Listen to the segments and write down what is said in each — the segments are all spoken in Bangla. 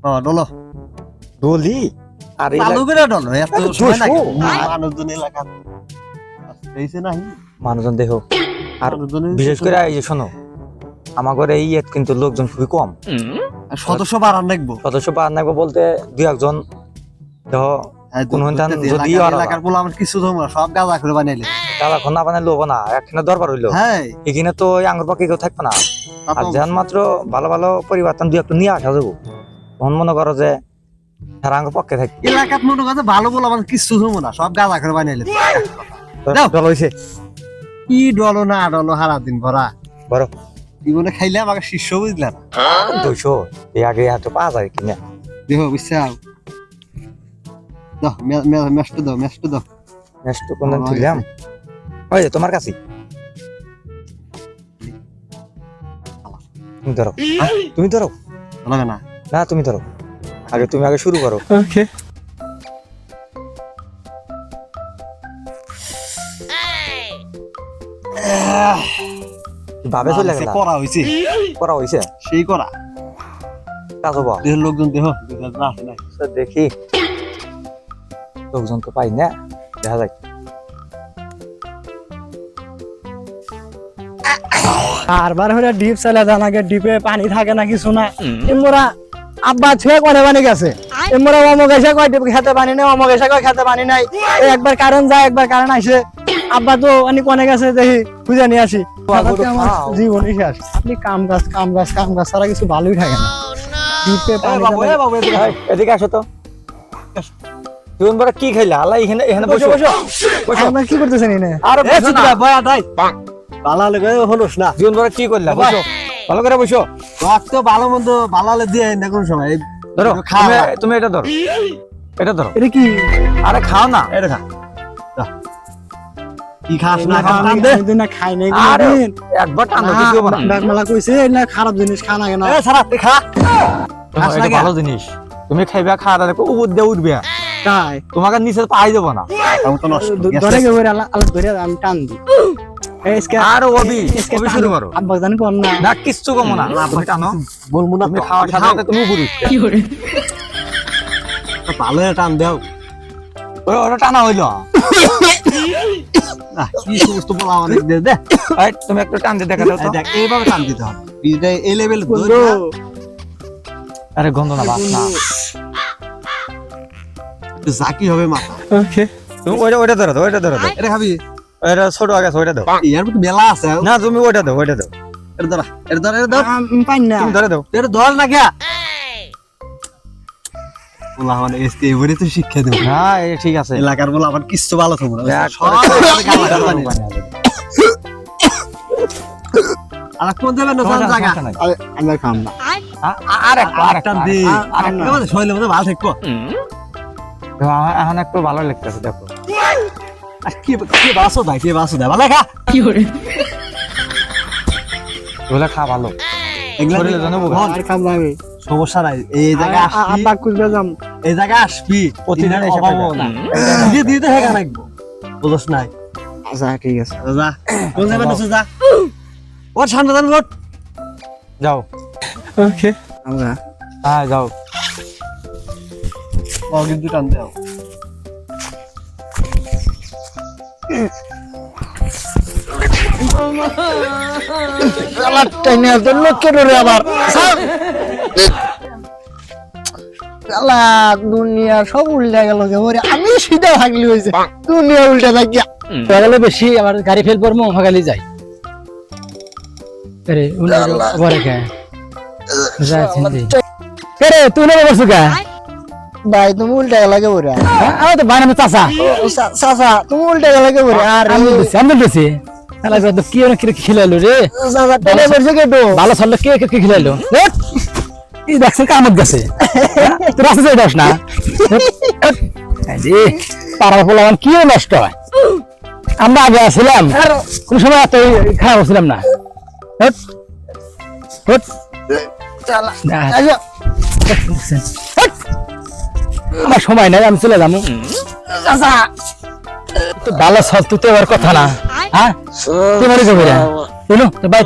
ডলো দলি আরে চালু করে ডলো এত সময় লাগে মানুষজন এলাকা এইছে নাই মানুষজন দেখো আর বিশেষ করে এই যে শোনো আমার ঘরে এই কিন্তু লোকজন খুবই কম সদস্য বাড়ান লাগবো সদস্য পার নাকবো বলতে দুই একজন দেখো কোন যদি এলাকার বলে আমার কিছু ধরবো না সব গাঁজা করে বানাইলে তারা ঘন্না বানাই লোবো না একখানে দরবার হইলো হ্যাঁ এখানে তো ওই আঙ্গুর পাখি কেউ থাকবে না আর যেন মাত্র ভালো ভালো পরিবর্তন দুই একটু নিয়ে আসা যাবো তখন মনে করো যে তারা আঙ্গুর পক্ষে থাকবে এলাকার মনে কথা ভালো বলে আমার কিছু ধরবো না সব গাঁজা করে বানাইলে দল হয়েছে কি ডলো না ডলো হারা দিন ভরা বড় জীবনে খাইলে আমাকে শিষ্য বুঝলাম 200 এই আগে এত পাওয়া যায় কিনা দেখো বুঝছাও দাও মেস্ট দাও নেক্সট কোন দিন তুললাম ওই যে তোমার কাছে তুমি ধরো লাগে না না তুমি ধরো আগে তুমি আগে শুরু করো ওকে ভাবে চলে গেল করা হইছে সেই করা কাজ হবো দেহ লোকজন দেহ না আছে না দেখি লোকজন তো পাই না দেখা যাক বারবার হলে ডিপ চালা জানাকে ডিপে পানি থাকে না কিছু না এমরা আব্বা ছুঁয়ে কোনে পানি গেছে এমরা অমক এসে কয় ডিপ খেতে পানি নেই অমক এসে কয় খেতে পানি নাই একবার কারেন্ট যায় একবার কারেন্ট আসে আব্বা তো অনেক কোনে গেছে দেখি খুঁজে নিয়ে আসি জীবনই শেষ আপনি কাম গাছ ছাড়া কিছু ভালোই থাকে না ডিপে পানি এদিকে আসো তো তুমি বড় কি খাইলা আল্লাহ এখানে এখানে বসো আপনারা কি করতেছেন এনে আরে বসো না বয়া তাই ভালো লাগে হলোস না জীবন বড় কি করলা বসো ভালো করে বসো তো ভালো মন্দ ভালো হলে দিয়ে না কোন সময় ধরো তুমি এটা ধরো এটা কি আরে খাও না এটা খা কি খাস না না খাই নাই আরে একবার টানো কিছু হবে না ডাকমালা কইছে না খারাপ জিনিস খানা কেন এ সারা তুই খা এটা ভালো জিনিস তুমি খাইবা খাওয়া দেখো উপর দিয়ে উঠবে তাই তোমাকে নিচে পাই দেবো না আমি তো নষ্ট ধরে গে আল্লাহ ধরে আমি টান দি আর ওবি শুরু করো আব্বা জানি কোন না না কিচ্ছু কমো না তুমি টানো বলবো না তুমি খাওয়ার সাথে সাথে তুমি পুরুষ কি করে ভালো টান দাও ওটা টানা হইলো না কি সমস্ত বলা অনেক দে দে এই তুমি একটু টান দিয়ে দেখা দাও তো দেখ এইভাবে টান দিতে হবে এটা এই লেভেল আরে গন্ধ না বাস না জাকি হবে মাথা ওকে তুমি ওইটা ধরো দাও এটা খাবি এটা ছোট আগে ওইটা দাও ইয়ার মধ্যে মেলা আছে না তুমি ওইটা দাও এটা ধর পাই না তুমি ধরে দাও এটা ধর না কে বলা মানে এসকে এবারে তো শিক্ষা দেব না এই ঠিক আছে এলাকার বলা আবার কিচ্ছু ভালো থাকবো না সব আর কোন দেবেন না জায়গা আমরা খাম না আরেকটা দে আরেকটা মানে শৈলে মধ্যে ভালো থাকবো এখন একটু ভালো লাগতেছে দেখো আর কি বাসো ভাই কি বাসো দা ভালো খা কি করে ওগুলা খা ভালো শরীরের জন্য আর খাম না আমি সমস্যা নাই এই জায়গা আসবি আব্বা খুঁজবে যাম এই জায়গা আসবি প্রতিদিন এসে পাবো না দিয়ে দিতে হেগা লাগবো বুঝছ নাই আচ্ছা ঠিক আছে যা কোন যাবেন না যা ওর সামনে যান ওঠ যাও ওকে আমরা হ্যাঁ যাও ও কিন্তু টান দাও টেনে তো লোকে রে আবার আল্লাহ দুনিয়া সব উল্টে গেল ওরে আমি সিধা ভাগলি হইছে দুনিয়া উল্টে থাকিয়া গেলে বেশি আবার গাড়ি ফেল পর মহাগালি যাই আরে ওরে কে যাই চিন্তি রে তুই না বসু কা ভাই তুমি উল্টে গেল কে ওরে আমি তো বাইরে চাচা চাচা তুমি উল্টে গেল কে ওরে আর আমি বসে আলা তো কি ওরে কি খেলালো রে চাচা টেনে বসে কে তো ভালো চললে কে খেলালো এই দেখছেন কামত গেছে তোর রাস্তা যাই দাস না জি পাড়ার পোলাবান কি নষ্ট হয় আমরা আগে আসছিলাম কোন সময় এত খারাপ ছিলাম না আমার সময় নাই আমি চলে যাবো ভালো সব তুই তো এবার কথা না হ্যাঁ তুই মরে যাবি না শুনো তো বাইক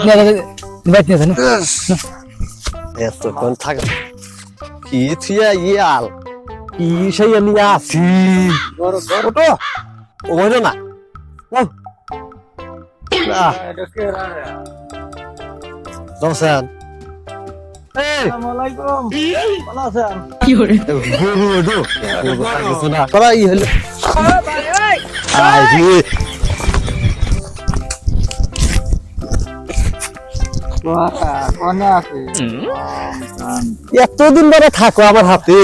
নিয়ে জানো এতক্ষণ থাক কি থিয়া ইয়াল কি সেই আমি আছি ওটো ওইলো না দোসেন কি করে কলা ই হলো এতদিন ধরে থাকো আমার হাতে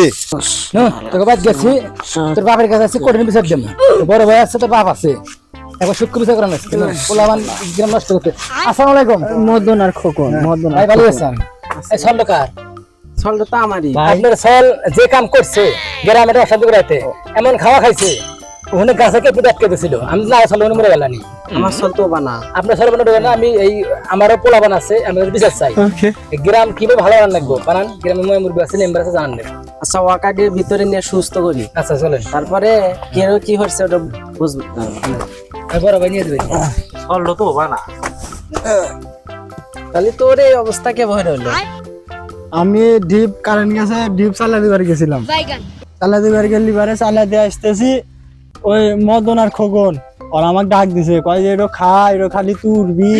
তোকে বাদ গেছি তোর বাপের কাছে আছে কঠিন বিচার দেবো বড় ভাই আছে তোর বাপ আছে একবার সূক্ষ্ম বিচার করা লাগছে পোলাবান গ্রাম নষ্ট করতে। আসসালামু আলাইকুম। মদন আর খোকন মদন ভাই ভালো আছেন? এই সলকার ছলটা তো আমারই আপনার সল যে কাম করছে গ্রামের অশান্তি করাইতে এমন খাওয়া খাইছে ওখানে গাছে কে পুঁতে আটকে দিয়েছিল আমি না সল মরে গেলানি আমার ছল তো বানা আপনার সল মনে না আমি এই আমারও পোলাবান আছে আমি বিচার চাই এই গ্রাম কিভাবে ভালো বানান লাগবো বানান গ্রামে ময় মুরগি আছে মেম্বার আছে জানান নেব। আচ্ছা ওয়াকাটির ভিতরে নিয়ে সুস্থ করি আচ্ছা চলেন তারপরে কেন কি হচ্ছে ওটা বুঝবো বড় ভাই নিয়ে দেবেন সলটা তো বানা তাহলে তোর এই অবস্থা কে ভয় হলো? আমি ডিপ কারেন্ট গেছে ডিপ চালা দিবার গেছিলাম চালা দিবার গেলি বারে চালা দিয়ে আসতেছি ওই মদন আর খোকন ওরা আমাকে ডাক দিছে কয় যে এটা খা এটা খালি তুরবি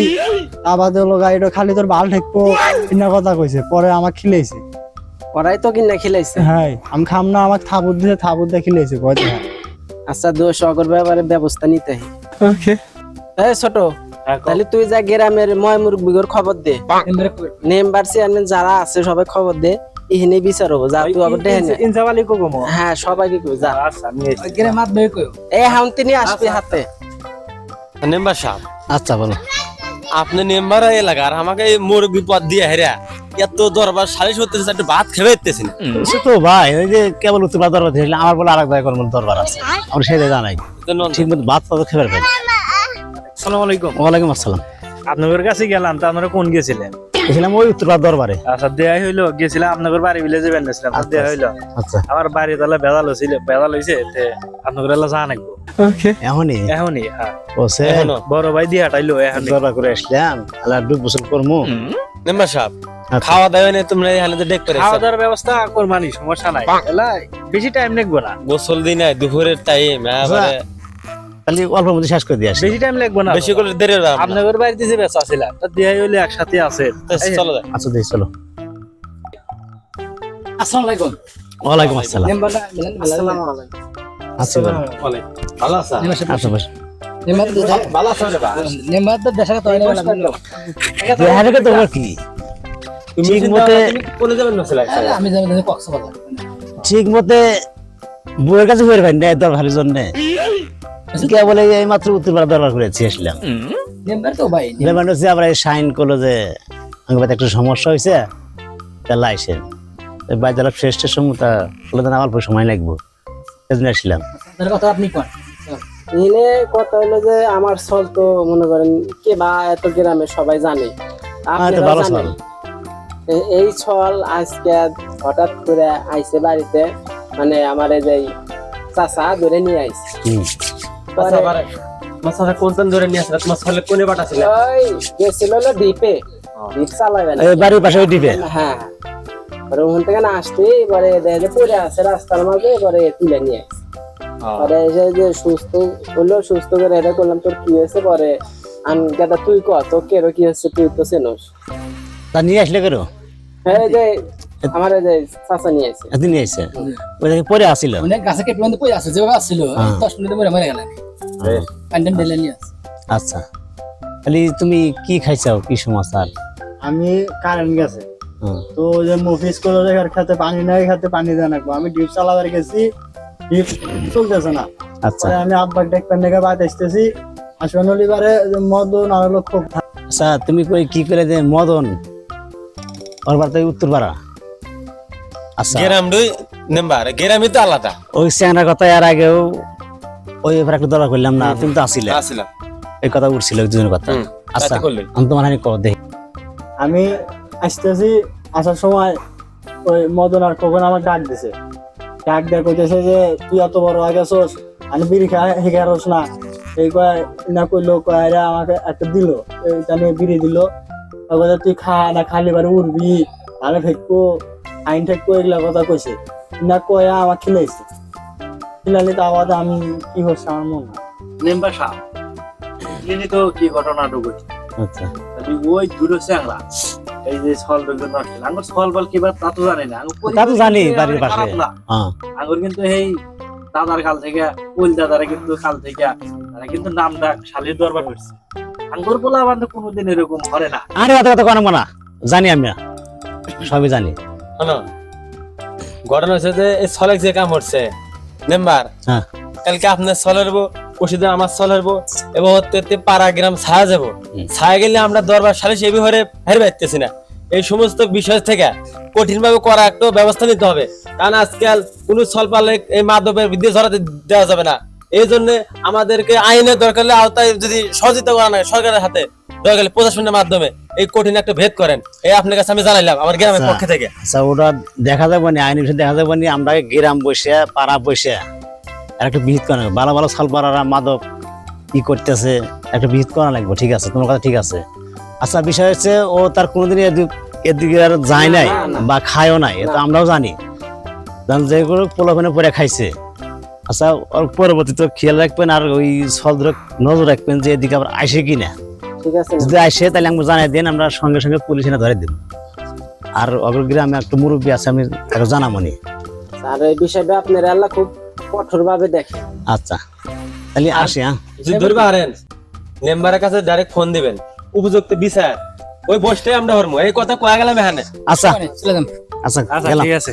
আবার লগা এটা খালি তোর ভাল ঠেকবো কিনা কথা কইছে পরে আমাকে খিলাইছে ওরাই তো কিনা খেলাইছে। হ্যাঁ আমি খাম না আমাকে থাপুর দিছে থাপুর দিয়ে খিলাইছে কয় হ্যাঁ আচ্ছা দোষ অগর ব্যাপারে ব্যবস্থা নিতে হয়। ওকে এই ছোট তাহলে তুই যা গ্রামের ময় মুরগির খবর দে মেম্বার চেয়ারম্যান যারা আছে সবাই খবর দে ইহিনে বিচার হবো যা তুই আবার দেখে নে। ইনসাবালি কোকো হ্যাঁ সবাইকে কই যা আচ্ছা আমি গ্রামে মাত বই কই এই হাউন্তি নিয়ে আসবি হাতে। মেম্বার সাহেব আচ্ছা বলো আপনি মেম্বার এলাকার আমাকে এই মুরগি পদ দিয়ে হেরা এত দরবার সালিশ হতেছে একটা ভাত খেয়ে দিতেছেন সে তো ভাই ওই যে কেবল উত্তর দরবার দিয়েছিলাম আমার বলে আরেক জায়গায় কোনো দরবার আছে আমরা সেটা জানাই ঠিক মতো ভাত পাতো খেবার পাই। আসসালামু আলাইকুম। ওয়ালাইকুম আসসালাম। আপনাদের কাছে গেলাম তো আপনারা কোন গেছিলেন? গেছিলাম ওই উত্তরপাড়া দরবারে। আচ্ছা দেয়া হইলো গেছিলাম আপনাদের বাড়ি বিলে যাবেন নাছিলাম দেয়া হইলো আচ্ছা আমার বাড়ি তাহলে বেদাল হইছিল বেদাল হইছে তে আপনাদের এলা জানা নাকবো ওকে এখনই এখনই হ্যাঁ ওসে বড় ভাই দিয়ে হাঁটাইলো এখন দরবার করে আসলাম আল্লাহ ডুব গোসল করমু। মেম্বার সাহেব আচ্ছা। খাওয়া দাওয়া নেই তোমরা এখানে তো ডেক করে খাওয়া দাওয়ার ব্যবস্থা করবানি সমস্যা নাই এলা বেশি টাইম লাগবো না গোসল দিন নাই দুপুরের টাইম তাহলে অল্প মধ্যে শেষ করে দিয়ে আসি। বেশি টাইম লাগবো না বেশি করে দেরি হবে না। আপনাদের বাড়িতে যে বেচা ছিল তা দেয়াই হইলে একসাথে আছে চলো যাই। আচ্ছা দেখি চলো। আসসালামু আলাইকুম। ওয়ালাইকুম আসসালাম। মেম্বারটা মিলান আসসালামু আলাইকুম। আচ্ছা ভালো আছো আচ্ছা বস ভালো আছো রে বা মেম্বার তো দেশে তো দেখাকে তোমার কি তুমি ঠিক মতে কোনে যাবেন না ছেলে আমি যাবেন কক্সবাজার ঠিক মতে বউয়ের কাছে বের ভাই না দরবারের জন্য কে বলে এই মাত্র উত্তরপাড়া দরবার করেছি আসলাম মেম্বার তো ভাই লেবান হচ্ছে আবার সাইন করলো যে আমার একটু সমস্যা হয়েছে তাহলে আইসেন বাজার ফ্রেস্টের সময় তা বলে দেন অল্প সময় লাগবো সেজন্য আসলাম। তার কথা আপনি কোন ইনে কথা হলো যে আমার ছল তো মনে করেন কে বা এত গ্রামে সবাই জানে তো ভালো আপনারা জানেন। এই ছল আজকে হঠাৎ করে আইছে বাড়িতে মানে আমার এই যে চাচা ধরে নিয়ে আইছে পরে মাছটা কোনখান ধরে নিয়ে আসলে তোমার ছেলে কোনে পাঠাছিল ওই গেছিল হলো দ্বীপে দ্বীপ চালাবে না এই বাড়ির পাশে ওই ডিপে হ্যাঁ পরে ওখান থেকে না আসতে এবারে দেখে যে পড়ে আছে রাস্তার মাঝে এবারে তুলে নিয়ে আসছে পরে এসে যে সুস্থ হলো সুস্থ করে এটা করলাম তোর কি হয়েছে পরে গাদা তুই ক তো কেরো কি হচ্ছে তুই তো চেনোস তা নিয়ে আসলে কেন হ্যাঁ যে আমার এই যে চাচা নিয়ে আসছে এদিন নিয়ে আসছে ওই দেখে পরে আসছিল অনেক গাছে কেটে বন্ধ পড়ে আছে যেভাবে আসছিল 10 মিনিটে মরে মরে গেলেন কান্ডেন ডেলে নিয়ে আছে। আচ্ছা তাহলে তুমি কি খাইছাও কি সমাচার? আমি কারেন্ট গেছে হুম। তো যে মফিস করে দেখার খেতে পানি নাই খেতে পানি দেন রাখবো আমি ডিপ চালাবার গেছি ডিপ চলতেছে না আচ্ছা পরে আমি আব্বার ডেকপার নেগে বাদ আসতেছি আসলে লিবারে মদন আর লোক খুব আচ্ছা তুমি কই কি করে যে মদন ওর বাড়িতে উত্তরপাড়া আচ্ছা গ্রাম দুই মেম্বার গ্রামই তো আলাদা ওই চ্যাংরার কথা এর আগেও ওই এবার একটু দরকার করলাম না তুমি তো আসিলে আসলাম এই কথা উঠছিল দুজনের কথা আচ্ছা তাতে করলেন। আমি তোমার হানি কর দেখি আমি আসতেছি আসার সময় ওই মদন আর কখন আমার ডাক দিছে ডাক দেয়া কইতেছে যে তুই এত বড় হয়ে গেছোস আমি বিড়ি খেয়ারস না এই কয় না কইলো কয়রা আমাকে একটা দিল এইটা নিয়ে বিড়ি দিল তারপরে তুই খা না খালি বারে উঠবি ভালো ফেকবো আইন ঠেক করে এগুলা কথা কইছে না কয়ে আমার খিলাইছে খিলালি তো আবার আমি কি হচ্ছে আমার মনে হয় মেম্বার সাহেব তিনি তো কি ঘটনাটা ঘটছে আচ্ছা ওই দুটো চ্যাংলা এই যে ছল বেগুন নষ্ট আঙ্গুর ছল বল কি তা তো জানি না তা তো জানি, বাড়ির পাশে। হ্যাঁ আঙ্গুর কিন্তু এই দাদার কাল থেকে ওই দাদারা কিন্তু কাল থেকে তারা কিন্তু নাম ডাক শালির দরবার হচ্ছে আঙ্গুর বলা আমাদের কোনোদিন এরকম করে না আরে কথা কথা কোনো না জানি আমি সবই জানি। শোনো, ঘটনা হচ্ছে যে এই ছলেক যে কাম করছে মেম্বার, হ্যাঁ। কালকে আপনার ছলেরবো, পরশুদিন আমার ছলেরবো, এবং হতে পাড়া গ্রাম ছায়া যাবো। ছায়া গেলে আমরা দরবার সালিশ এই বিহারে হেরে পাইতেছি না। এই সমস্ত বিষয় থেকে কঠিন ভাবে করা একটা ব্যবস্থা নিতে হবে, কারণ আজকাল কোন ছল পালে এই মাদকের বিদ্যে ধরাতে দেওয়া যাবে না। এই জন্য আমাদেরকে আইনের দরকার আওতায় যদি সহযোগিতা করা হয় সরকারের হাতে দরকার হলে প্রশাসনের মাধ্যমে এই কঠিন একটা ভেদ করেন, এই আপনার কাছে আমি জানাইলাম আমার গ্রামের পক্ষ থেকে। আচ্ছা ওটা দেখা যাবে না, আইনি বিষয়ে দেখা যাবে না, আমরা গ্রাম বসে পাড়া বসে একটা বিহিত করা ভালো ভালো সাল পাড়ারা মাদক ই করতেছে, একটা বিহিত করা লাগবে। ঠিক আছে, তোমার কথা ঠিক আছে। আচ্ছা বিষয় হচ্ছে ও তার কোনোদিন এদিকে আর যায় নাই বা খায়ও নাই, এটা আমরাও জানি, যেগুলো পোলাপেনে পরে খাইছে। আচ্ছা ওর পরবর্তীতে খেয়াল রাখবেন আর ওই সল ধরে নজর রাখবেন যে এদিকে আবার আসে কিনা। ঠিক আছে যদি আসে তাহলে আমাকে জানাই দেন, আমরা সঙ্গে সঙ্গে পুলিশ এনে ধরে দিব। আর অগ্রগ্রামে একটা মুরব্বী আছে, আমি তাকে জানামনি। আর এই বিষয়টা আপনারা আল্লাহ খুব কঠোর ভাবে দেখে। আচ্ছা তাহলে আসি। হ্যাঁ যদি ধরবে হারেন মেম্বারের কাছে ডাইরেক্ট ফোন দিবেন, উপযুক্ত বিচার ওই বসটাই আমরা হরমু। এই কথা কয়া গেলাম এখানে। আচ্ছা চলে যান। আচ্ছা আচ্ছা গেলাম। ঠিক আছে।